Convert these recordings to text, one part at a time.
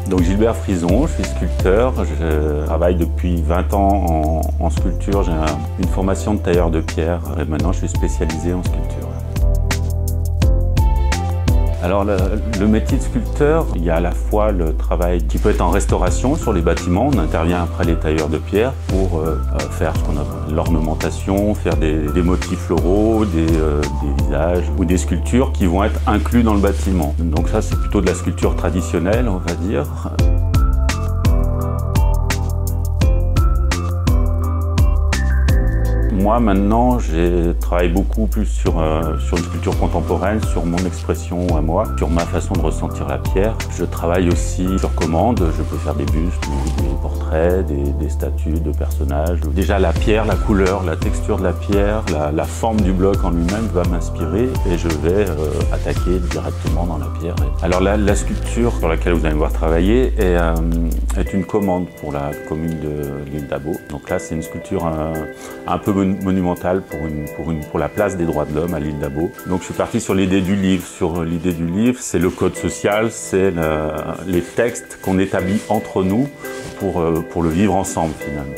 Donc Gilbert Frison, je suis sculpteur, je travaille depuis 20 ans en sculpture, j'ai une formation de tailleur de pierre et maintenant je suis spécialisé en sculpture. Alors le métier de sculpteur, il y a à la fois le travail qui peut être en restauration sur les bâtiments, on intervient après les tailleurs de pierre pour faire ce qu'on appelle l'ornementation, faire des motifs floraux, des visages ou des sculptures qui vont être inclus dans le bâtiment. Donc ça c'est plutôt de la sculpture traditionnelle on va dire. Moi maintenant, je travaille beaucoup plus sur une sculpture contemporaine, sur mon expression à moi, sur ma façon de ressentir la pierre. Je travaille aussi sur commande, je peux faire des bustes, ou des portraits, des statues de personnages. Déjà la pierre, la couleur, la texture de la pierre, la forme du bloc en lui-même va m'inspirer et je vais attaquer directement dans la pierre. Alors la sculpture sur laquelle vous allez me voir travailler est une commande pour la commune de l'île d'Abo. Donc là c'est une sculpture un peu monumentale pour la place des droits de l'homme à l'île d'Abo. Donc je suis parti sur l'idée du livre. Sur l'idée du livre, c'est le code social, c'est les textes qu'on établit entre nous pour le vivre ensemble finalement.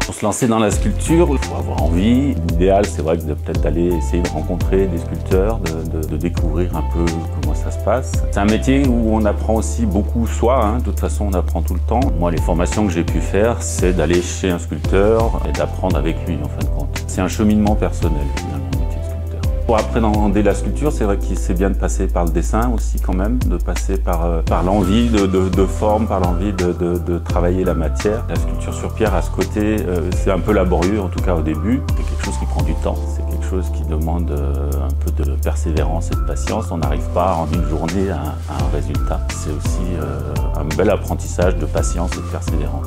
Pour se lancer dans la sculpture, il faut avoir envie. L'idéal, c'est vrai que peut-être d'aller essayer de rencontrer des sculpteurs, de découvrir un peu comment ça se passe. C'est un métier où on apprend aussi beaucoup soi, hein. De toute façon, on apprend tout le temps. Moi, les formations que j'ai pu faire, c'est d'aller chez un sculpteur et d'apprendre avec lui, en fin de compte. C'est un cheminement personnel, finalement. Pour appréhender la sculpture, c'est vrai que c'est bien de passer par le dessin aussi quand même, de passer par l'envie de forme, par l'envie de travailler la matière. La sculpture sur pierre à ce côté, c'est un peu laborieux en tout cas au début. C'est quelque chose qui prend du temps, c'est quelque chose qui demande un peu de persévérance et de patience. On n'arrive pas en une journée à un résultat. C'est aussi un bel apprentissage de patience et de persévérance.